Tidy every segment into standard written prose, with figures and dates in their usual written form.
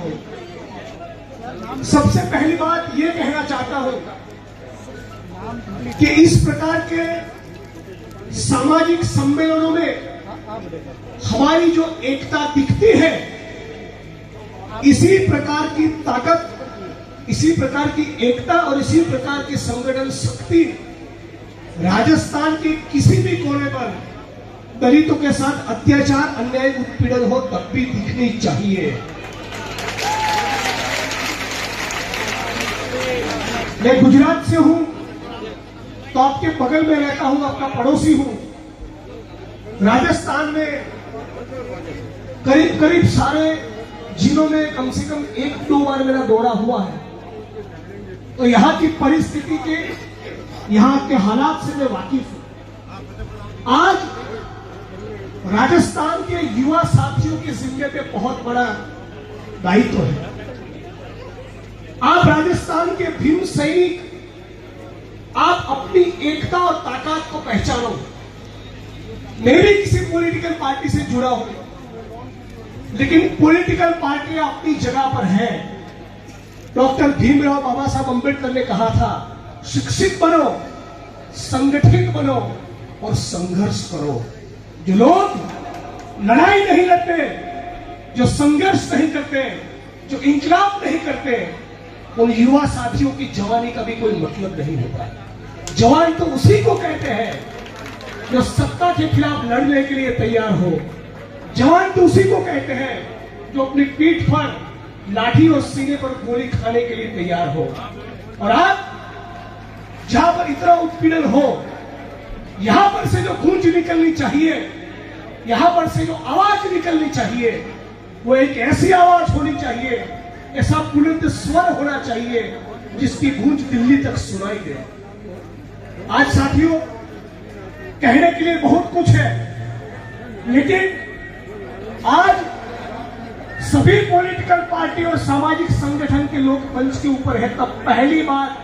हूं। सबसे पहली बात ये कहना चाहता हूं कि इस प्रकार के सामाजिक सम्मेलनों में हमारी जो एकता दिखती है, इसी प्रकार की ताकत, इसी प्रकार की एकता और इसी प्रकार की संगठन शक्ति राजस्थान के किसी भी कोने पर दलितों के साथ अत्याचार, अन्याय, उत्पीड़न हो तब भी दिखनी चाहिए। मैं गुजरात से हूं तो आपके बगल में रहता हूं, आपका पड़ोसी हूं। राजस्थान में करीब करीब सारे जिलों में कम से कम 1-2 बार मेरा दौरा हुआ है, तो यहां की परिस्थिति के, यहां के हालात से मैं वाकिफ हूं। आज राजस्थान के युवा साथियों के जिम्मे पे बहुत बड़ा दायित्व है। आप राजस्थान के भीम सैनिक, आप अपनी एकता और ताकत को पहचानो। मैं भी किसी पॉलिटिकल पार्टी से जुड़ा हूं, लेकिन पॉलिटिकल पार्टियां अपनी जगह पर है। डॉक्टर भीमराव बाबा साहब अंबेडकर ने कहा था, शिक्षित बनो, संगठित बनो और संघर्ष करो। जो लोग लड़ाई नहीं लड़ते, जो संघर्ष नहीं करते, जो इंकलाब नहीं करते, उन युवा साथियों की जवानी का भी कोई मतलब नहीं होता। जवान तो उसी को कहते हैं जो सत्ता के खिलाफ लड़ने के लिए तैयार हो। जवान तो उसी को कहते हैं जो अपनी पीठ पर लाठी और सीने पर गोली खाने के लिए तैयार हो। और आप जहां पर इतना उत्पीड़न हो, यहां पर से जो गूंज निकलनी चाहिए, यहां पर से जो आवाज निकलनी चाहिए, वो एक ऐसी आवाज होनी चाहिए, ऐसा बुलंद स्वर होना चाहिए जिसकी गूंज दिल्ली तक सुनाई दे। आज साथियों, कहने के लिए बहुत कुछ है, लेकिन आज सभी पॉलिटिकल पार्टी और सामाजिक संगठन के लोग मंच के ऊपर है, तब पहली बार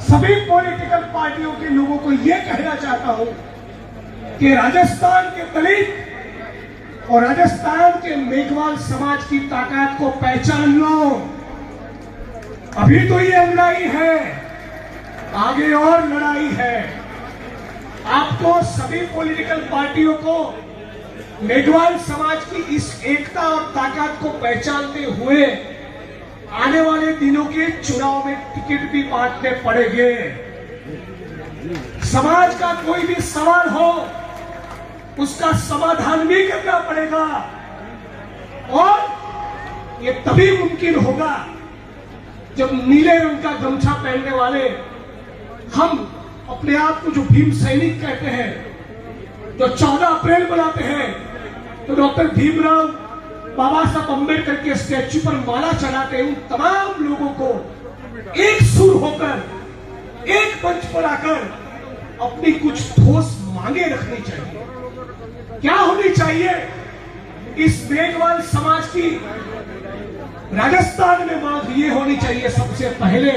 सभी पॉलिटिकल पार्टियों के लोगों को यह कहना चाहता हूं कि राजस्थान के दलित और राजस्थान के मेघवाल समाज की ताकत को पहचान लो। अभी तो ये लड़ाई है, आगे और लड़ाई है। आपको सभी पॉलिटिकल पार्टियों को मेघवाल समाज की इस एकता और ताकत को पहचानते हुए आने वाले दिनों के चुनाव में टिकट भी बांटने पड़ेंगे। समाज का कोई भी सवाल हो, उसका समाधान भी करना पड़ेगा, और ये तभी मुमकिन होगा जब नीले रंग का गमछा पहनने वाले हम अपने आप को जो भीम सैनिक कहते हैं, जो 14 अप्रैल बनाते हैं, तो डॉक्टर भीमराव बाबा साहब अंबेडकर के स्टैच्यू पर माला चढ़ाते हैं, उन तमाम लोगों को एक सुर होकर, एक मंच पर आकर अपनी कुछ ठोस मांगे रखनी चाहिए। क्या होनी चाहिए? इस मेघवाल समाज की राजस्थान में मांग ये होनी चाहिए सबसे पहले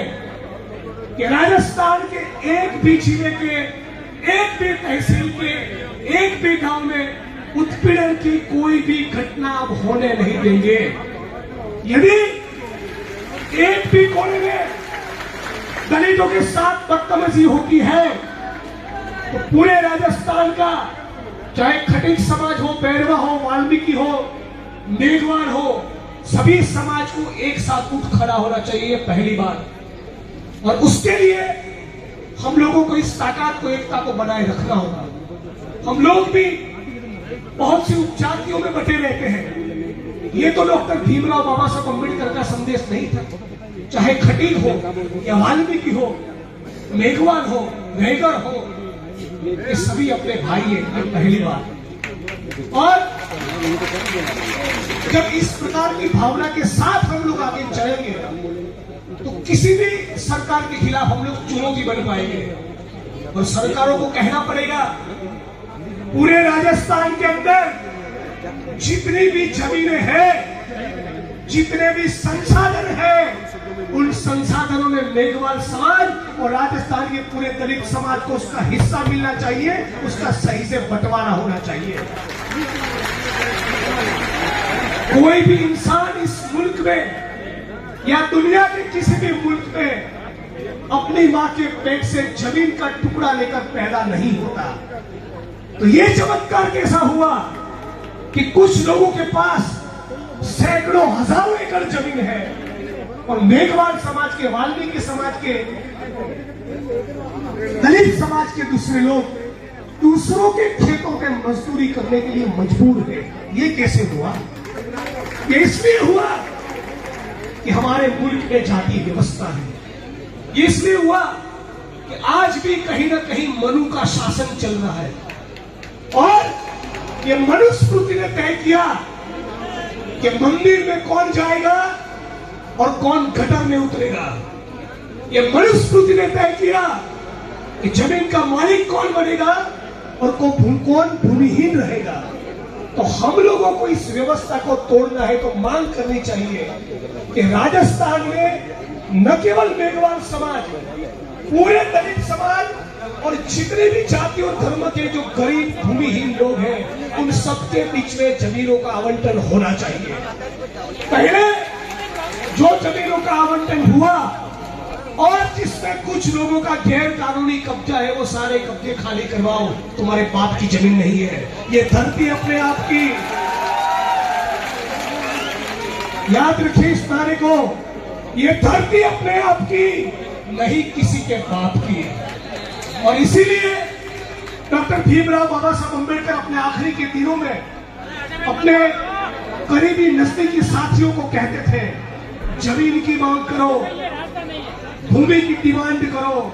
कि राजस्थान के एक भी जिले के, एक भी तहसील के, एक भी गांव में उत्पीड़न की कोई भी घटना अब होने नहीं देंगे। यदि एक भी कोने में दलितों के साथ बदतमीजी होती है, तो पूरे राजस्थान का, चाहे खटिक समाज हो, बैरवा हो, वाल्मीकि हो, मेघवाल हो, सभी समाज को एक साथ उठ खड़ा होना चाहिए, पहली बात। और उसके लिए हम लोगों को इस ताकत को, एकता को बनाए रखना होगा। हम लोग भी बहुत सी उपजातियों में बटे रहते हैं। ये तो डॉक्टर भीमराव बाबा साहब अंबेडकर का संदेश नहीं था। चाहे खटीक हो या वाल्मीकि हो, मेघवाल हो, रैगर हो, ये सभी अपने भाई हैं, पहली बात। और जब इस प्रकार की भावना के साथ हम लोग आगे चलेंगे, तो किसी भी सरकार के खिलाफ हम लोग चुनौती बन पाएंगे। और सरकारों को कहना पड़ेगा, पूरे राजस्थान के अंदर जितनी भी जमीनें हैं, जितने भी संसाधन हैं, उन संसाधनों में मेघवाल समाज और राजस्थान के पूरे दलित समाज को उसका हिस्सा मिलना चाहिए, उसका सही से बंटवारा होना चाहिए। कोई भी इंसान इस मुल्क में या दुनिया के किसी भी मुल्क में अपनी मां के पेट से जमीन का टुकड़ा लेकर पैदा नहीं होता। तो ये चमत्कार कैसा हुआ कि कुछ लोगों के पास सैकड़ों हजारों एकड़ जमीन है और मेघवाल समाज के, वाल्मीकि समाज के, दलित समाज के दूसरे लोग दूसरों के खेतों पे मजदूरी करने के लिए मजबूर है। ये कैसे हुआ? ये इसलिए हुआ कि हमारे मुल्क में जाति व्यवस्था है। ये इसलिए हुआ कि आज भी कहीं ना कहीं मनु का शासन चल रहा है और ये मनुस्मृति ने तय किया कि मंदिर में कौन जाएगा और कौन गटर में उतरेगा। ये मनुस्मृति ने तय किया कि जमीन का मालिक कौन बनेगा और कौन भूमिहीन रहेगा। तो हम लोगों को इस व्यवस्था को तोड़ना है तो मांग करनी चाहिए कि राजस्थान में न केवल मेघवाल समाज, पूरे दलित समाज और जितने भी जाति और धर्म के जो गरीब भूमिहीन लोग हैं उन सबके बीच में जमीनों का आवंटन होना चाहिए। पहले जो जमीनों का आवंटन हुआ और जिसमें कुछ लोगों का गैर कानूनी कब्जा है वो सारे कब्जे खाली करवाओ। तुम्हारे बाप की जमीन नहीं है, ये धरती अपने आप की। याद रखिए इस नारे को, ये धरती अपने आप की नहीं किसी के बाप की। और इसीलिए डॉक्टर भीमराव बाबा साहब अम्बेडकर अपने आखिरी के दिनों में अपने करीबी नजदीकी साथियों को कहते थे, जमीन की मांग करो, भूमि की डिमांड करो,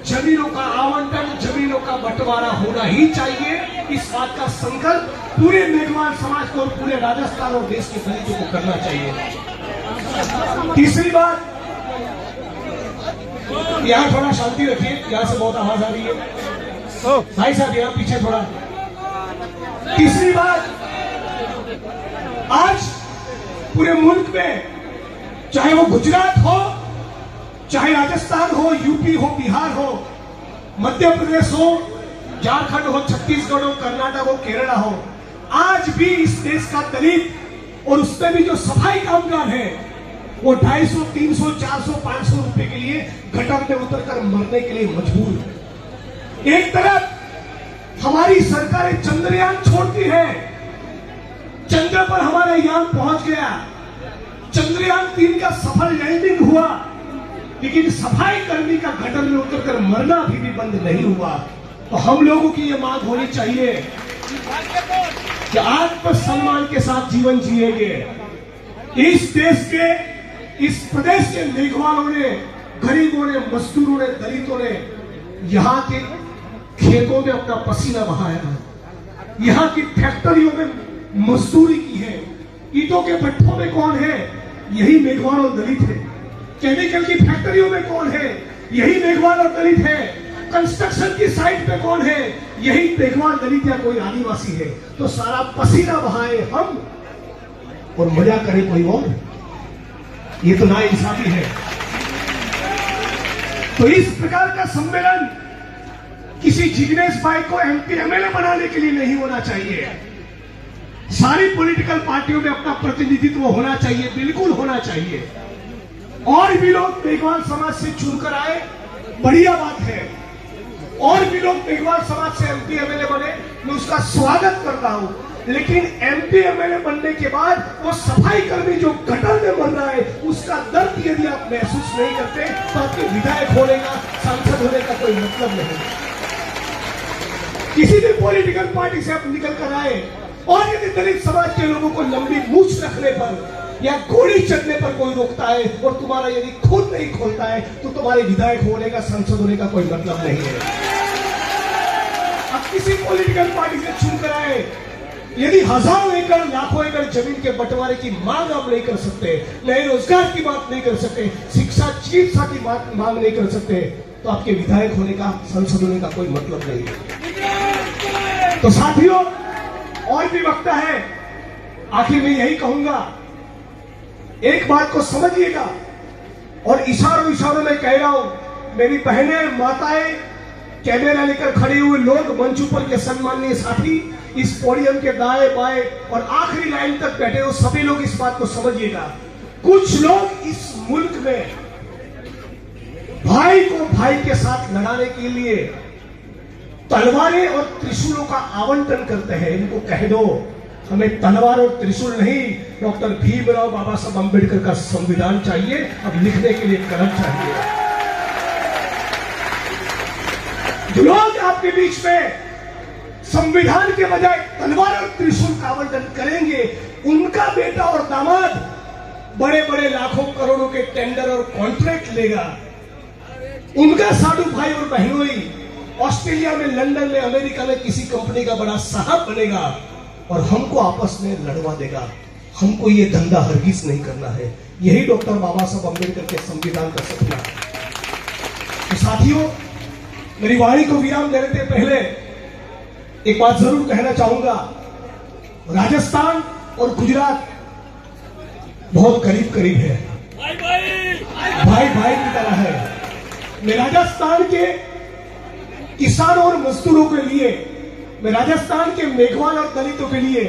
जमीनों का आवंटन, जमीनों का बंटवारा होना ही चाहिए। इस बात का संकल्प पूरे मेघवाल समाज को और पूरे राजस्थान और देश के दलितों को करना चाहिए। तीसरी बात, यहाँ थोड़ा शांति रखिए, यहाँ से बहुत आवाज आ रही है। भाई साहब यहाँ पीछे थोड़ा। तीसरी बात, आज पूरे मुल्क में चाहे वो गुजरात हो, चाहे राजस्थान हो, यूपी हो, बिहार हो, मध्य प्रदेश हो, झारखंड हो, छत्तीसगढ़ हो, कर्नाटक हो, केरला हो, आज भी इस देश का दलित और उसमें भी जो सफाई कामगार है वो 250, 300, 400, 500 रुपए के लिए गटर में उतरकर मरने के लिए मजबूर है। एक तरफ हमारी सरकारें चंद्रयान छोड़ती है, चंद्र पर हमारा यान पहुंच गया, चंद्रयान 3 का सफल लैंडिंग हुआ, लेकिन सफाई कर्मी का गटर में उतरकर मरना अभी भी बंद नहीं हुआ। तो हम लोगों की ये मांग होनी चाहिए कि आत्मसम्मान के साथ जीवन जिएंगे। इस देश के, इस प्रदेश के मेघवालों ने, गरीबों ने, मजदूरों ने, दलितों ने यहाँ के खेतों में अपना पसीना बहाया है, यहाँ की फैक्ट्रियों में मजदूरी की है। ईंटों के भट्ठों में कौन है? यही मेघवाल और दलित है। केमिकल की फैक्ट्रियों में कौन है? यही मेघवाल और दलित है। कंस्ट्रक्शन की साइट पे कौन है? यही मेघवाल, दलित या कोई आदिवासी है। तो सारा पसीना बहाए हम और मजा करे कोई और, ये तो नाइंसाफी है। तो इस प्रकार का सम्मेलन किसी जिग्नेश भाई को MP MLA बनाने के लिए नहीं होना चाहिए। सारी पॉलिटिकल पार्टियों में अपना प्रतिनिधित्व होना चाहिए, बिल्कुल होना चाहिए। और भी लोग मेघवाल समाज से चुनकर आए, बढ़िया बात है। और भी लोग मेघवाल समाज से MP MLA बने, मैं उसका स्वागत करता हूं। लेकिन MP MLA बनने के बाद वो सफाई कर्मी जो गटर में मर रहा है, उसका दर्द यदि आप महसूस नहीं करते तो आपके विधायक होने का, सांसद होने का कोई मतलब नहीं। किसी भी पॉलिटिकल पार्टी से आप निकल कर आए और यदि दलित समाज के लोगों को लंबी मूछ रखने पर या गोली चलने पर कोई रोकता है और तुम्हारा यदि खुद नहीं खोलता है तो तुम्हारे विधायक होने का, सांसद होने का कोई मतलब नहीं है। अब किसी पॉलिटिकल पार्टी से चुनकर आए, यदि हजारों एकड़, लाखों एकड़ जमीन के बंटवारे की मांग आप नहीं कर सकते, नए रोजगार की बात नहीं कर सकते, शिक्षा, चिकित्सा की मांग नहीं कर सकते, तो आपके विधायक होने का, सांसद होने का कोई मतलब नहीं है। तो साथियों, और भी वक्ता है, आखिर में यही कहूंगा, एक बात को समझिएगा और इशारों में कह रहा हूं, मेरी बहनें, माताएं, कैमरा लेकर खड़े हुए लोग, मंच ऊपर के सम्माननीय साथी, इस पोडियम के दाएं बाएं और आखिरी लाइन तक बैठे हो, सभी लोग इस बात को समझिएगा कुछ लोग इस मुल्क में भाई को भाई के साथ लड़ाने के लिए तलवारें और त्रिशूलों का आवंटन करते हैं। इनको कह दो हमें तलवार और त्रिशूल नहीं, डॉक्टर भीमराव बाबा साहब अंबेडकर का संविधान चाहिए। अब लिखने के लिए कलम चाहिए। जो लोग आपके बीच में संविधान के बजाय तलवार और त्रिशूल का आवंटन करेंगे, उनका बेटा और दामाद बड़े बड़े लाखों करोड़ों के टेंडर और कॉन्ट्रैक्ट लेगा। उनका साधु भाई और बहनोई ऑस्ट्रेलिया में, लंदन में, अमेरिका में किसी कंपनी का बड़ा साहब बनेगा और हमको आपस में लड़वा देगा। हमको ये धंधा हरगिज नहीं करना है। यही डॉक्टर बाबा साहब अंबेडकर के संविधान का सपना है। तो साथियों, मेरी वाणी को विराम देने से पहले एक बात जरूर कहना चाहूंगा। राजस्थान और गुजरात बहुत करीब करीब है, भाई भाई की तरह है। मैं राजस्थान के किसानों और मजदूरों के लिए, मैं राजस्थान के मेघवाल और दलितों के लिए,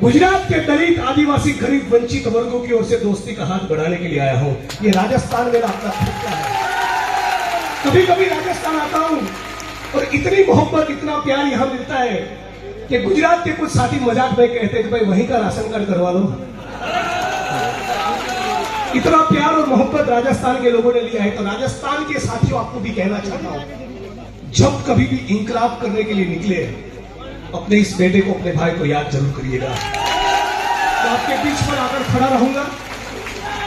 गुजरात के दलित, आदिवासी, गरीब, वंचित वर्गों की ओर से दोस्ती का हाथ बढ़ाने के लिए आया हूं। ये राजस्थान मेरा अपना खुद का है। कभी कभी राजस्थान आता हूं और इतनी मोहब्बत, इतना प्यार यहां मिलता है कि गुजरात के कुछ साथी मजाक में कहते हैं कि भाई वहीं का राशन कार्ड करवा लो। इतना प्यार और मोहब्बत राजस्थान के लोगों ने लिया है। तो राजस्थान के साथियों, आपको भी कहना चाहता हूं, जब कभी भी इंकलाब करने के लिए निकले, अपने इस बेटे को, अपने भाई को याद जरूर करिएगा। तो आपके बीच पर आकर खड़ा रहूंगा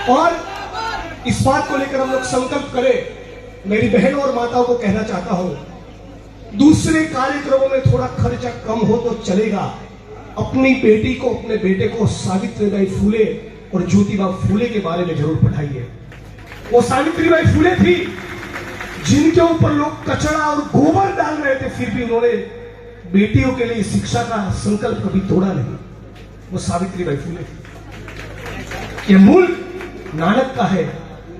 और इस बात को लेकर हम लोग संकल्प करें। मेरी बहनों और माताओं को कहना चाहता हूं, दूसरे कार्यक्रमों में थोड़ा खर्चा कम हो तो चलेगा। अपनी बेटी को, अपने बेटे को सावित्रीबाई फूले और ज्योतिबा फूले के बारे में जरूर पढ़ाइए। वो सावित्रीबाई फूले थी जिनके ऊपर लोग कचरा और गोबर डाल रहे थे, फिर भी उन्होंने बेटियों के लिए शिक्षा का संकल्प कभी तोड़ा नहीं। वो सावित्रीबाई फूले थी। ये मुल्क नानक का है,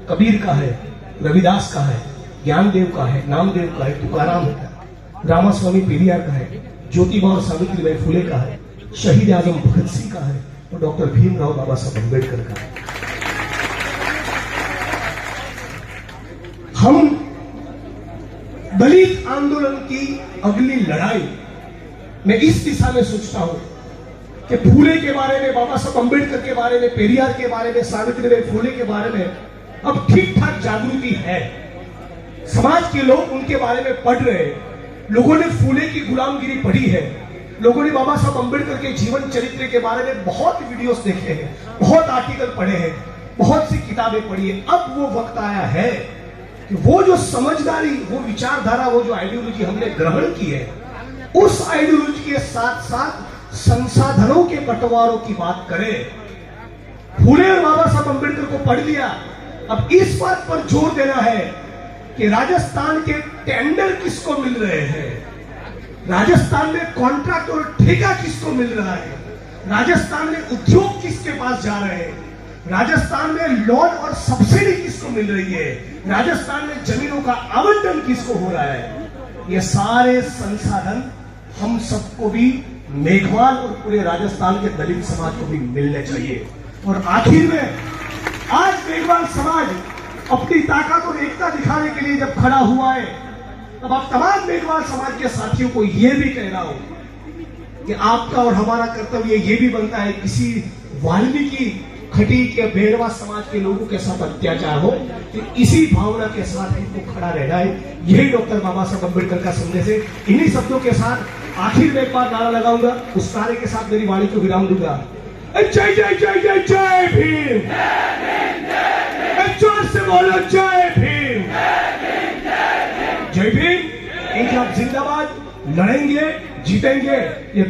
कबीर का है, रविदास का है, ज्ञानदेव का है, नामदेव का है, तुकाराम का है, रामास्वामी पेरियार का है, ज्योतिबा और सावित्रीबाई फूले का है, शहीद आजम भगत सिंह का है और डॉक्टर भीमराव बाबा साहब अंबेडकर का है। हम दलित आंदोलन की अगली लड़ाई मैं इस दिशा में सोचता हूं कि फूले के बारे में, बाबा साहब अंबेडकर के बारे में, पेरियार के बारे में, सावित्रीबाई फूले के बारे में अब ठीक ठाक जागृति है। समाज के लोग उनके बारे में पढ़ रहे हैं। लोगों ने फूले की गुलामगिरी पढ़ी है। लोगों ने बाबा साहब अंबेडकर के जीवन चरित्र के बारे में बहुत वीडियोस देखे हैं, बहुत आर्टिकल पढ़े हैं, बहुत सी किताबें पढ़ी है। अब वो वक्त आया है कि वो जो समझदारी, वो विचारधारा, वो जो आइडियोलॉजी हमने ग्रहण की है, उस आइडियोलॉजी के साथ साथ संसाधनों के बंटवारों की बात करें। फूले और बाबा साहब अंबेडकर को पढ़ लिया, अब इस बात पर जोर देना है कि राजस्थान के टेंडर किसको मिल रहे हैं, राजस्थान में कॉन्ट्रैक्ट और ठेका किसको मिल रहा है, राजस्थान में उद्योग किसके पास जा रहे हैं, राजस्थान में लोन और सब्सिडी किसको मिल रही है, राजस्थान में जमीनों का आवंटन किसको हो रहा है। ये सारे संसाधन हम सबको भी, मेघवाल और पूरे राजस्थान के दलित समाज को भी मिलने चाहिए। और आखिर में आज मेघवाल समाज अपनी ताकत और एकता दिखाने के लिए जब खड़ा हुआ है, तब आप तमाम मेघवाल समाज के साथियों को यह भी कह रहा हूं कि आपका और हमारा कर्तव्य यह भी बनता है, किसी वाल्मीकि, खटीक या बेड़वा समाज के लोगों के साथ अत्याचार हो तो इसी भावना के साथ हमको खड़ा रहना है। यही डॉक्टर बाबा साहब अंबेडकर का संदेश है। इन्हीं शब्दों के साथ आखिर में एक बार नारा लगाऊंगा, उस नारे के साथ मेरी वाणी को विराम दूंगा। जय जय जय जय जय भीम, जोर से बोलो जय भीम, जय भीम। इनकलाब जिंदाबाद, लड़ेंगे, जीतेंगे। ये